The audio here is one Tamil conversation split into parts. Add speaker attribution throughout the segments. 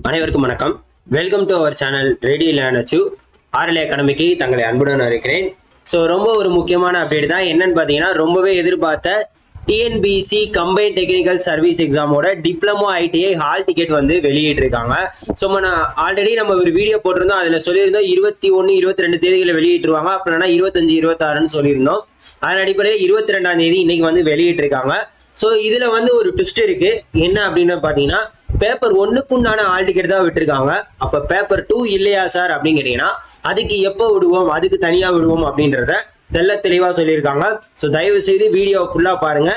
Speaker 1: அனைவருக்கும் வணக்கம். Welcome to our channel ready learn achieve RLA அகாடமிக்கு தங்களை அன்புடன் இருக்கிறேன். ஸோ ரொம்ப ஒரு முக்கியமான அப்டேட் தான். என்னன்னு பார்த்தீங்கன்னா, ரொம்பவே எதிர்பார்த்த டிஎன்பிசி கம்பைன் டெக்னிக்கல் சர்வீஸ் எக்ஸாமோட டிப்ளமோ ஐடிஐ ஹால் டிக்கெட் வந்து வெளியிட்டிருக்காங்க. ஸோ ஆல்ரெடி நம்ம ஒரு வீடியோ போட்டிருந்தோம். அதில் சொல்லியிருந்தோம் 21, 22 தேதிகளை வெளியிட்டுருவாங்க. அப்படின்னா 25, 26ன்னு சொல்லியிருந்தோம். அதன் அடிப்படையில் 22ஆம் தேதி இன்னைக்கு வந்து வெளியிட்டிருக்காங்க. ஸோ இதில் வந்து ஒரு ட்விஸ்ட் இருக்கு. என்ன அப்படின்னு பார்த்தீங்கன்னா, பேப்பர் 1க்குண்டான ஹால் டிக்கெட் தான் விட்டுருக்காங்க. அப்போ பேப்பர் 2 இல்லையா சார் அப்படின்னு கேட்டீங்கன்னா, அதுக்கு எப்போ விடுவோம், அதுக்கு தனியாக விடுவோம் அப்படின்றத தெளிவாக சொல்லியிருக்காங்க. ஸோ தயவு செய்து வீடியோ ஃபுல்லாக பாருங்க.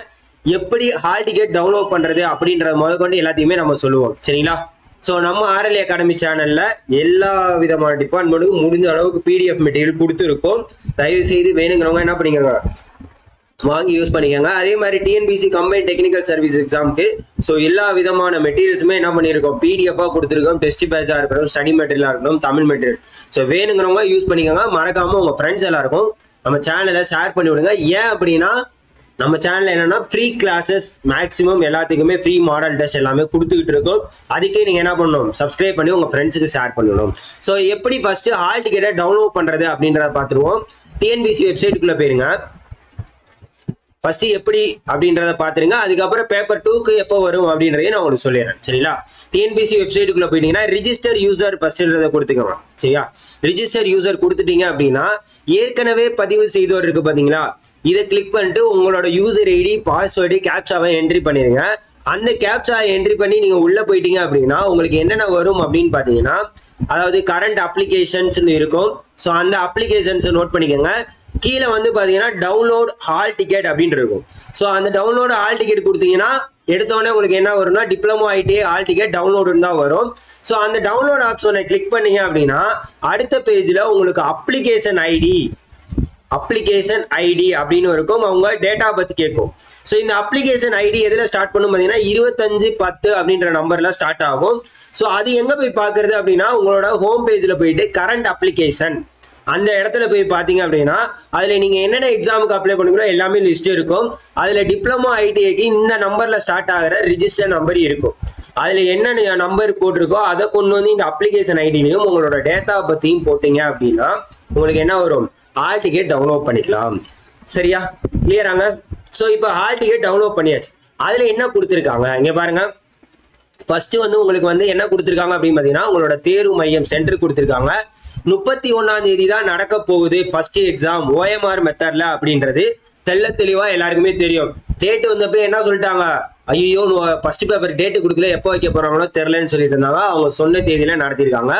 Speaker 1: எப்படி ஹால் டிக்கெட் டவுன்லோட் பண்ணுறது அப்படின்றத முதற்கொண்டு எல்லாத்தையுமே நம்ம சொல்லுவோம், சரிங்களா? ஸோ நம்ம ஆர்எல்ஏ அகாடமி சேனலில் எல்லா விதமான டிபார்ட்மெண்ட்டுக்கும் முடிஞ்ச அளவுக்கு பிடிஎஃப் மெட்டீரியல் கொடுத்துருக்கோம். தயவு செய்து வேணுங்கிறவங்க என்ன பண்ணிக்கோங்க, வாங்கி யூஸ் பண்ணிக்கோங்க. அதே மாதிரி டிஎன்பிசி கம்பைன் டெக்னிக்கல் சர்வீஸ் எக்ஸாமுக்கு ஸோ எல்லா விதமான மெட்டீரியல்ஸுமே என்ன பண்ணியிருக்கோம், பிடிஎஃபாக கொடுத்துருக்கோம். டெஸ்ட் பேட்சாக இருக்கட்டும், ஸ்டடி மெட்டீரியலாக இருக்கட்டும், தமிழ் மெட்டீரியல். ஸோ வேணுங்கிறவங்க யூஸ் பண்ணிக்கோங்க. மறக்காமல் உங்கள் ஃப்ரெண்ட்ஸ் எல்லாருக்கும் நம்ம சேனலை ஷேர் பண்ணி விடுங்க. ஏன் அப்படின்னா, நம்ம சேனல் என்னன்னா ஃப்ரீ கிளாஸஸ் மேக்ஸிமம் எல்லாத்துக்குமே ஃப்ரீ மாடல் டெஸ்ட் எல்லாமே கொடுத்துக்கிட்டு இருக்கோம். அதுக்கே நீங்கள் என்ன பண்ணணும், சப்ஸ்கிரைப் பண்ணி உங்கள் ஃப்ரெண்ட்ஸுக்கு ஷேர் பண்ணணும். ஸோ எப்படி ஃபஸ்ட்டு ஹால் டிக்கெட்டை டவுன்லோட் பண்ணுறது அப்படின்றத பார்த்துருவோம். டிஎன்பிசி வெப்சைட்டுக்குள்ளே போயிருங்க. ஃபர்ஸ்ட் எப்படி அப்படின்றத பாத்துருங்க. அதுக்கப்புறம் பேப்பர் 2க்கு எப்போ வரும் அப்படின்றதையும் நான் உங்களுக்கு சொல்லிடுறேன், சரிங்களா? டிஎன்பிசி வெப்சைட்டுக்குள்ள போயிட்டீங்கன்னா ரிஜிஸ்டர் யூசர் ஃபர்ஸ்ட்ன்றதை கொடுத்துக்கோங்க, சரியா? ரிஜிஸ்டர் யூசர் கொடுத்துட்டீங்க அப்படின்னா, ஏற்கனவே பதிவு செய்தோர் இருக்கு பாத்தீங்களா, இதை கிளிக் பண்ணிட்டு உங்களோட யூசர் ஐடி, பாஸ்வேர்டு, கேப்சாவை என்ட்ரி பண்ணிருங்க. அந்த கேப்சா என்ட்ரி பண்ணி நீங்க உள்ள போயிட்டீங்க அப்படின்னா உங்களுக்கு என்னென்ன வரும் அப்படின்னு பாத்தீங்கன்னா, அதாவது கரண்ட் அப்ளிகேஷன்ஸ் இருக்கும். ஸோ அந்த அப்ளிகேஷன்ஸ் நோட் பண்ணிக்கோங்க. கீழே வந்து பார்த்தீங்கன்னா டவுன்லோட் ஹால் டிக்கெட் அப்படின்னு இருக்கும். ஸோ அந்த டவுன்லோட் ஹால் டிக்கெட் கொடுத்தீங்கன்னா எடுத்தோடனே உங்களுக்கு என்ன வரும்னா, டிப்ளமோ ஐடிஐ ஹால் டிக்கெட் டவுன்லோடுன்னு தான் வரும். ஸோ அந்த டவுன்லோட் ஆப்ஷனை கிளிக் பண்ணீங்க அப்படின்னா அடுத்த பேஜில் உங்களுக்கு அப்ளிகேஷன் ஐடி அப்படின்னு இருக்கும். அவங்க டேட்டா பற்றி கேட்கும். ஸோ இந்த அப்ளிகேஷன் ஐடி எதில் ஸ்டார்ட் பண்ணும் பார்த்தீங்கன்னா 2510 அப்படின்ற நம்பரில் ஸ்டார்ட் ஆகும். ஸோ அது எங்கே போய் பார்க்குறது அப்படின்னா, உங்களோட ஹோம் பேஜில் போயிட்டு கரண்ட் அப்ளிகேஷன் அந்த இடத்துல போய் பார்த்தீங்க அப்படின்னா, அதில் நீங்கள் என்னென்ன எக்ஸாமுக்கு அப்ளை பண்ணுங்களோ எல்லாமே லிஸ்ட் இருக்கும். அதில் டிப்ளமோ ஐடிஐக்கு இந்த நம்பரில் ஸ்டார்ட் ஆகிற ரிஜிஸ்டர் நம்பர் இருக்கும். அதில் என்ன நம்பர் போட்டிருக்கோ அதை கொண்டு வந்து இந்த அப்ளிகேஷன் ஐடிலையும் உங்களோட டேட்டா பற்றியும் போட்டீங்க அப்படின்னா உங்களுக்கு என்ன வரும், ஹால் டிக்கெட் டவுன்லோட் பண்ணிக்கலாம். சரியா, கிளியராங்க? ஸோ இப்போ ஹால் டிக்கெட் டவுன்லோட் பண்ணியாச்சு. அதில் என்ன கொடுத்துருக்காங்க இங்கே பாருங்க. ஃபர்ஸ்ட் வந்து உங்களுக்கு வந்து என்ன கொடுத்துருக்காங்க அப்படின்னு பார்த்தீங்கன்னா, உங்களோட தேர்வு மையம் சென்டர் கொடுத்துருக்காங்க. 31ஆம் தேதி தான் நடக்க போகுது ஃபர்ஸ்ட் எக்ஸாம் OMR மெத்தட்ல அப்படின்றது தெளிவா எல்லாருக்குமே தெரியும். டேட் வந்தப்ப என்ன சொல்லிட்டாங்க, ஐயோ ஃபர்ஸ்ட் பேப்பர் டேட்டு கொடுக்கல, எப்போ வைக்க போறாங்களோ தெரியலன்னு சொல்லிட்டு இருந்தாங்க. அவங்க சொன்ன தேதியில நடத்திருக்காங்க.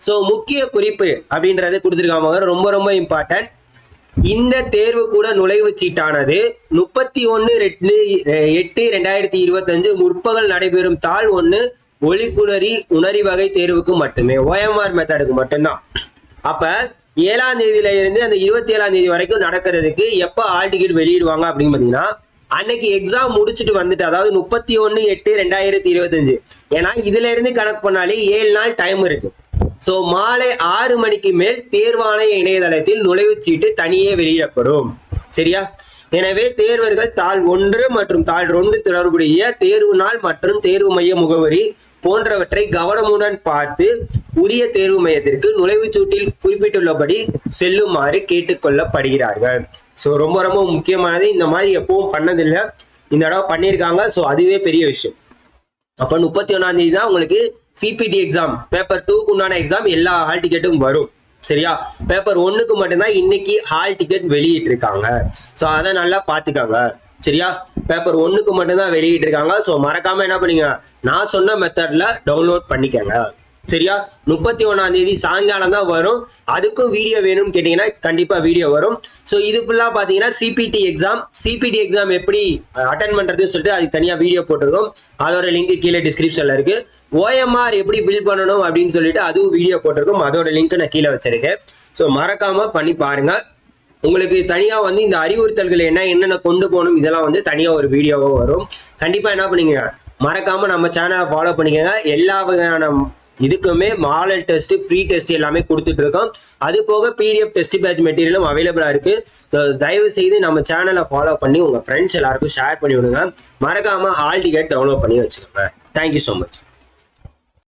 Speaker 1: ஸோ முக்கிய குறிப்பு அப்படின்றது கொடுத்துருக்காங்க, ரொம்ப ரொம்ப இம்பார்ட்டன்ட். இந்த தேர்வு கூட நுழைவுச் சீட்டானது 31/8/2025 முற்பகல் நடைபெறும் தாள் 1 ஒளிக்குணரி உணரி வகை தேர்வுக்கு மட்டுமே, OMR மெத்தடுக்கு மட்டும்தான். அப்ப 7ஆம் தேதியில இருந்து அந்த 27ஆம் தேதி வரைக்கும் நடக்கிறதுக்கு எப்ப ஹால் டிக்கெட் வெளியிடுவாங்க அப்படின்னு பாத்தீங்கன்னா, அன்னைக்கு எக்ஸாம் முடிச்சுட்டு வந்துட்டு, அதாவது 31/8/2025. ஏன்னா இதுல இருந்து கணக்கு பண்ணாலே 7 நாள் டைம் இருக்கு. ஸோ மாலை 6 மணிக்கு மேல் தேர்வாணைய இணையதளத்தில் நுழைவுச்சீட்டு தனியே வெளியிடப்படும், சரியா? எனவே தேர்வர்கள் தாள் 1 மற்றும் தாள் 2 தொடர்புடைய தேர்வு நாள் மற்றும் தேர்வு மைய முகவரி போன்றவற்றை கவனமுடன் பார்த்து உரிய தேர்வு மையத்திற்கு நுழைவுச்சீட்டில் குறிப்பிட்டுள்ளபடி செல்லுமாறு கேட்டுக்கொள்ளப்படுகிறார்கள். ஸோ ரொம்ப ரொம்ப முக்கியமானது. இந்த மாதிரி எப்பவும் பண்ணதில்லை, இந்த தடவை பண்ணியிருக்காங்க. ஸோ அதுவே பெரிய விஷயம். அப்போ 31ஆம் தேதி தான் உங்களுக்கு சிபிடி எக்ஸாம், பேப்பர் 2க்கு உண்டான எக்ஸாம் எல்லா ஹால் டிக்கெட்டும் வரும், சரியா? பேப்பர் 1க்கு மட்டும்தான் இன்னைக்கு ஹால் டிக்கெட் வெளியிட்டு இருக்காங்க. ஸோ அதை நல்லா பார்த்துக்காங்க, சரியா? பேப்பர் 1க்கு மட்டும்தான் வெளியிட்டு இருக்காங்க. ஸோ மறக்காம என்ன பண்ணீங்க, நான் சொன்ன மெத்தட்ல டவுன்லோட் பண்ணிக்கங்க, சரியா? 31ஆம் தேதி சாயங்காலம் தான் வரும். அதுக்கும் வீடியோ வேணும்னு கேட்டீங்கன்னா கண்டிப்பா வீடியோ வரும். ஸோ இது ஃபுல்லா பாத்தீங்கன்னா சிபிடி எக்ஸாம் எப்படி அட்டன் பண்றதுன்னு சொல்லிட்டு அதுக்கு தனியா வீடியோ போட்டிருக்கோம். அதோட லிங்க் கீழே டிஸ்கிரிப்ஷன்ல இருக்கு. OMR எப்படி ஃபில் பண்ணணும் அப்படின்னு சொல்லிட்டு அதுவும் வீடியோ போட்டிருக்கோம். அதோட லிங்க் நான் கீழே வச்சிருக்கேன். ஸோ மறக்காம பண்ணி பாருங்க. உங்களுக்கு தனியா வந்து இந்த அறிவுறுத்தல்கள் என்னென்ன கொண்டு போகணும் இதெல்லாம் வந்து தனியா ஒரு வீடியோவோ வரும். கண்டிப்பா என்ன பண்ணீங்க, மறக்காம நம்ம சேனலை ஃபாலோ பண்ணிக்கோங்க. எல்லா வகையான இதுக்குமே மாடல் டெஸ்ட், ஃப்ரீ டெஸ்ட் எல்லாமே கொடுத்துட்டு இருக்கோம். அது போக பிடிஎஃப் டெஸ்ட் பேட்ச் மெட்டீரியலும் அவைலபிளா இருக்கு. தயவு செய்து நம்ம சேனலை ஃபாலோ பண்ணி உங்க ஃப்ரெண்ட்ஸ் எல்லாருக்கும் ஷேர் பண்ணி விடுங்க. மறக்காம ஹால் டிக்கெட் டவுன்லோட் பண்ணி வச்சுக்கோங்க. Thank you so much.